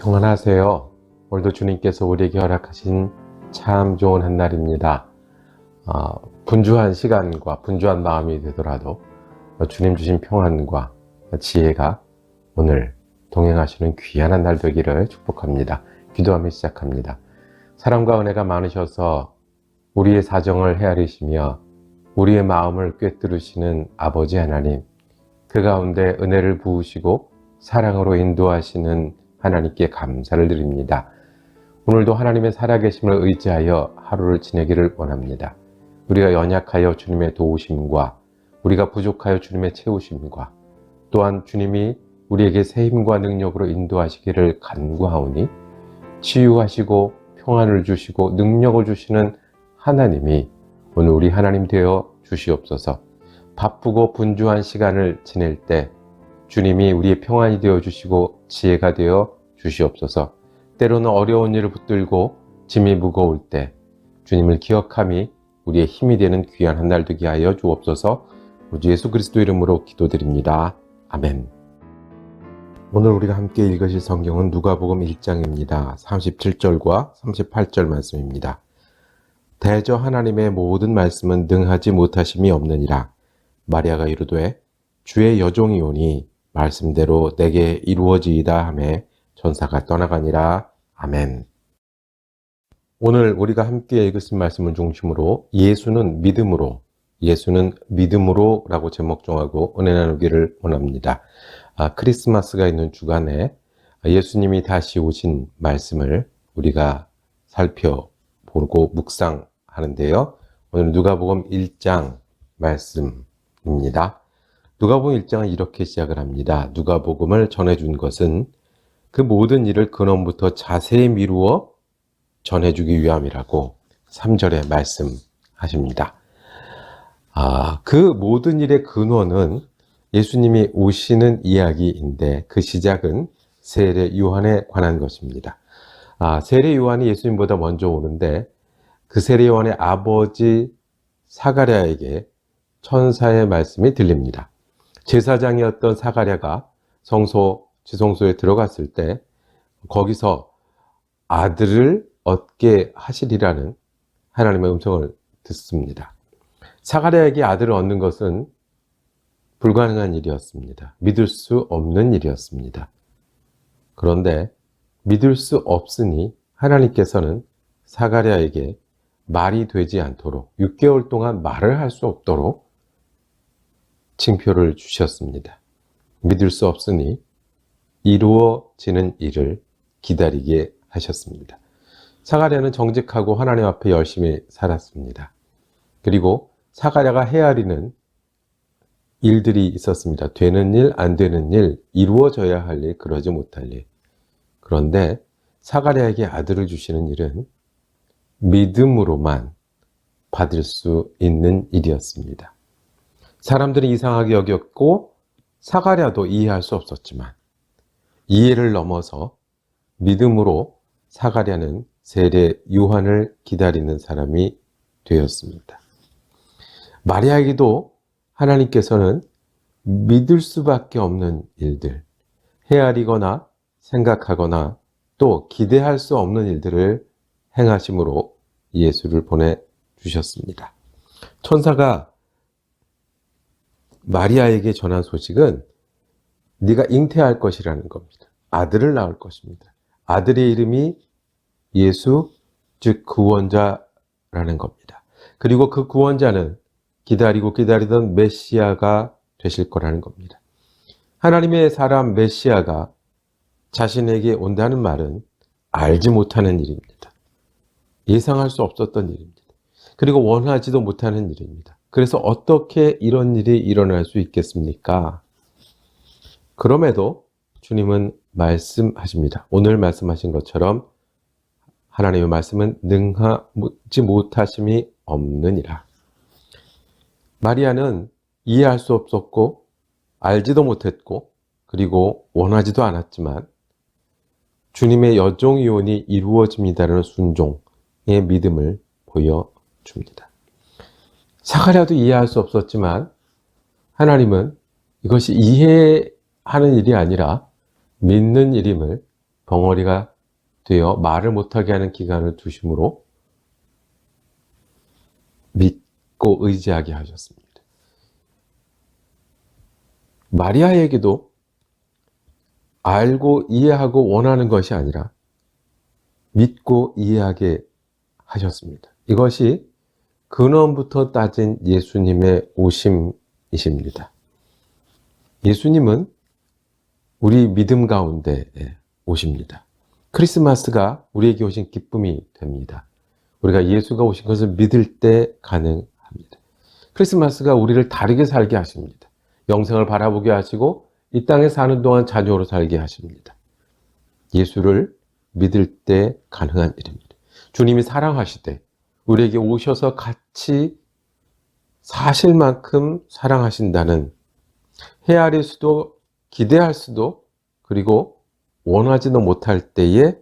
평안하세요. 오늘도 주님께서 우리에게 허락하신 참 좋은 한날입니다. 분주한 시간과 분주한 마음이 되더라도 주님 주신 평안과 지혜가 오늘 동행하시는 귀한 한날 되기를 축복합니다. 기도하며 시작합니다. 사랑과 은혜가 많으셔서 우리의 사정을 헤아리시며 우리의 마음을 꿰뚫으시는 아버지 하나님, 그 가운데 은혜를 부으시고 사랑으로 인도하시는 하나님께 감사를 드립니다. 오늘도 하나님의 살아계심을 의지하여 하루를 지내기를 원합니다. 우리가 연약하여 주님의 도우심과 우리가 부족하여 주님의 채우심과 또한 주님이 우리에게 새 힘과 능력으로 인도하시기를 간구하오니 치유하시고 평안을 주시고 능력을 주시는 하나님이 오늘 우리 하나님 되어 주시옵소서. 바쁘고 분주한 시간을 지낼 때 주님이 우리의 평안이 되어 주시고 지혜가 되어 주시옵소서. 때로는 어려운 일을 붙들고 짐이 무거울 때 주님을 기억함이 우리의 힘이 되는 귀한 한날 되게 하여 주옵소서. 우리 예수 그리스도 이름으로 기도드립니다. 아멘. 오늘 우리가 함께 읽으실 성경은 누가복음 1장입니다. 37절과 38절 말씀입니다. 대저 하나님의 모든 말씀은 능하지 못하심이 없느니라. 마리아가 이르되 주의 여종이오니 말씀대로 내게 이루어지이다 하매 전사가 떠나가니라. 아멘. 오늘 우리가 함께 읽으신 말씀을 중심으로 예수는 믿음으로 라고 제목 정하고 은혜 나누기를 원합니다. 크리스마스가 있는 주간에 예수님이 다시 오신 말씀을 우리가 살펴보고 묵상하는데요. 오늘 누가복음 1장 말씀입니다. 누가복음 1장은 이렇게 시작을 합니다. 누가복음을 전해준 것은 그 모든 일을 근원부터 자세히 미루어 전해주기 위함이라고 3절에 말씀하십니다. 그 모든 일의 근원은 예수님이 오시는 이야기인데 그 시작은 세례 요한에 관한 것입니다. 세례 요한이 예수님보다 먼저 오는데 그 세례 요한의 아버지 사가랴에게 천사의 말씀이 들립니다. 제사장이었던 사가랴가 지성소에 들어갔을 때 거기서 아들을 얻게 하시리라는 하나님의 음성을 듣습니다. 사가랴에게 아들을 얻는 것은 불가능한 일이었습니다. 믿을 수 없는 일이었습니다. 그런데 믿을 수 없으니 하나님께서는 사가랴에게 말이 되지 않도록 6개월 동안 말을 할 수 없도록 징표를 주셨습니다. 믿을 수 없으니 이루어지는 일을 기다리게 하셨습니다. 사가랴는 정직하고 하나님 앞에 열심히 살았습니다. 그리고 사가랴가 헤아리는 일들이 있었습니다. 되는 일, 안 되는 일, 이루어져야 할 일, 그러지 못할 일. 그런데 사가랴에게 아들을 주시는 일은 믿음으로만 받을 수 있는 일이었습니다. 사람들이 이상하게 여겼고 사가랴도 이해할 수 없었지만 이해를 넘어서 믿음으로 사가랴는 세례 요한을 기다리는 사람이 되었습니다. 마리아에게도 하나님께서는 믿을 수밖에 없는 일들, 헤아리거나 생각하거나 또 기대할 수 없는 일들을 행하심으로 예수를 보내주셨습니다. 천사가 마리아에게 전한 소식은 네가 잉태할 것이라는 겁니다. 아들을 낳을 것입니다. 아들의 이름이 예수, 즉 구원자라는 겁니다. 그리고 그 구원자는 기다리던 메시아가 되실 거라는 겁니다. 하나님의 사람 메시아가 자신에게 온다는 말은 알지 못하는 일입니다. 예상할 수 없었던 일입니다. 그리고 원하지도 못하는 일입니다. 그래서 어떻게 이런 일이 일어날 수 있겠습니까? 그럼에도 주님은 말씀하십니다. 오늘 말씀하신 것처럼 하나님의 말씀은 능하지 못하심이 없느니라. 마리아는 이해할 수 없었고 알지도 못했고 그리고 원하지도 않았지만 주님의 여종이오니 이루어집니다라는 순종의 믿음을 보여줍니다. 사가랴도 이해할 수 없었지만 하나님은 이것이 이해하는 일이 아니라 믿는 일임을 벙어리가 되어 말을 못하게 하는 기간을 두심으로 믿고 의지하게 하셨습니다. 마리아에게도 알고 이해하고 원하는 것이 아니라 믿고 이해하게 하셨습니다. 이것이 근원부터 따진 예수님의 오심이십니다. 예수님은 우리 믿음 가운데 오십니다. 크리스마스가 우리에게 오신 기쁨이 됩니다. 우리가 예수가 오신 것을 믿을 때 가능합니다. 크리스마스가 우리를 다르게 살게 하십니다. 영생을 바라보게 하시고 이 땅에 사는 동안 자녀로 살게 하십니다. 예수를 믿을 때 가능한 일입니다. 주님이 사랑하시되 우리에게 오셔서 같이 사실 만큼 사랑하신다는 헤아릴 수도 기대할 수도 그리고 원하지도 못할 때에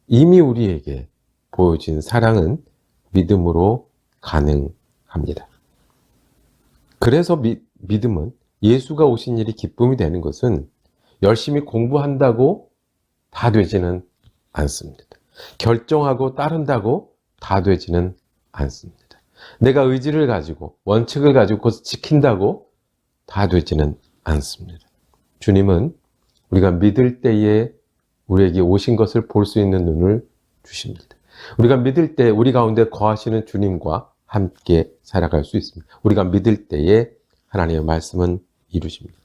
이미 우리에게 보여진 사랑은 믿음으로 가능합니다. 그래서 믿음은 예수가 오신 일이 기쁨이 되는 것은 열심히 공부한다고 다 되지는 않습니다. 결정하고 따른다고 다 되지는 않습니다. 내가 의지를 가지고 원칙을 가지고 그것을 지킨다고 다 되지는 않습니다. 주님은 우리가 믿을 때에 우리에게 오신 것을 볼 수 있는 눈을 주십니다. 우리가 믿을 때 우리 가운데 거하시는 주님과 함께 살아갈 수 있습니다. 우리가 믿을 때에 하나님의 말씀은 이루십니다.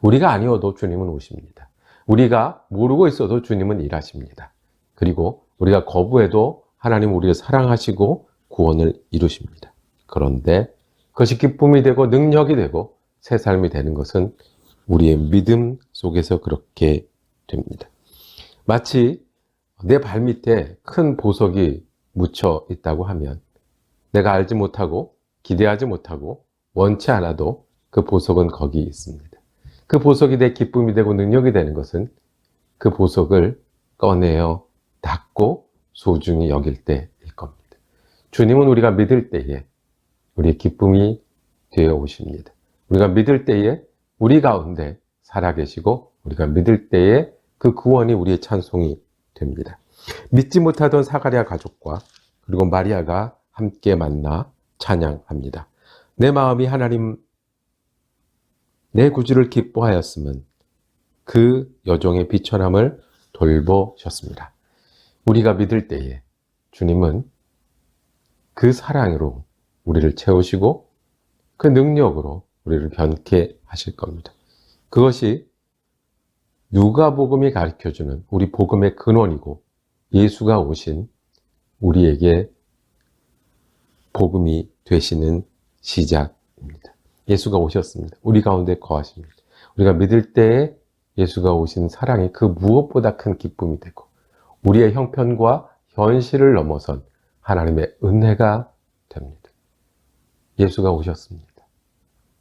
우리가 아니어도 주님은 오십니다. 우리가 모르고 있어도 주님은 일하십니다. 그리고 우리가 거부해도 하나님 우리를 사랑하시고 구원을 이루십니다. 그런데 그것이 기쁨이 되고 능력이 되고 새 삶이 되는 것은 우리의 믿음 속에서 그렇게 됩니다. 마치 내 발밑에 큰 보석이 묻혀 있다고 하면 내가 알지 못하고 기대하지 못하고 원치 않아도 그 보석은 거기 있습니다. 그 보석이 내 기쁨이 되고 능력이 되는 것은 그 보석을 꺼내어 닫고 소중히 여길 때일 겁니다. 주님은 우리가 믿을 때에 우리의 기쁨이 되어 오십니다. 우리가 믿을 때에 우리 가운데 살아계시고 우리가 믿을 때에 그 구원이 우리의 찬송이 됩니다. 믿지 못하던 사가랴 가족과 그리고 마리아가 함께 만나 찬양합니다. 내 마음이 하나님 내 구주를 기뻐하였음은 그 여종의 비천함을 돌보셨습니다. 우리가 믿을 때에 주님은 그 사랑으로 우리를 채우시고 그 능력으로 우리를 변케 하실 겁니다. 그것이 누가복음이 가르쳐주는 우리 복음의 근원이고 예수가 오신 우리에게 복음이 되시는 시작입니다. 예수가 오셨습니다. 우리 가운데 거하십니다. 우리가 믿을 때에 예수가 오신 사랑이 그 무엇보다 큰 기쁨이 되고 우리의 형편과 현실을 넘어선 하나님의 은혜가 됩니다. 예수가 오셨습니다.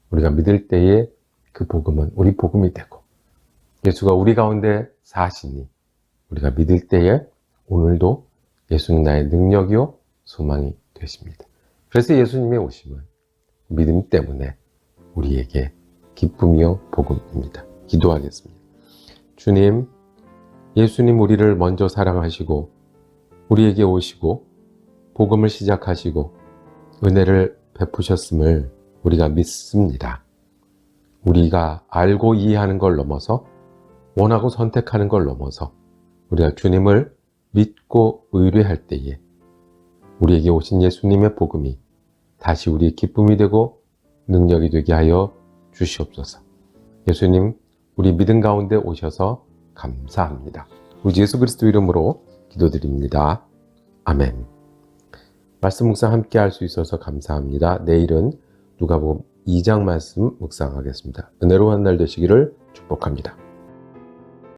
우리가 믿을 때에 그 복음은 우리 복음이 되고 예수가 우리 가운데 사시니 우리가 믿을 때에 오늘도 예수는 나의 능력이요 소망이 되십니다. 그래서 예수님의 오심은 믿음 때문에 우리에게 기쁨이요 복음입니다. 기도하겠습니다. 주님, 예수님 우리를 먼저 사랑하시고 우리에게 오시고 복음을 시작하시고 은혜를 베푸셨음을 우리가 믿습니다. 우리가 알고 이해하는 걸 넘어서 원하고 선택하는 걸 넘어서 우리가 주님을 믿고 의뢰할 때에 우리에게 오신 예수님의 복음이 다시 우리의 기쁨이 되고 능력이 되게 하여 주시옵소서. 예수님, 우리 믿음 가운데 오셔서 감사합니다. 우리 예수 그리스도 이름으로 기도드립니다. 아멘. 말씀 묵상 함께 할 수 있어서 감사합니다. 내일은 누가복음 2장 말씀 묵상하겠습니다. 은혜로운 날 되시기를 축복합니다.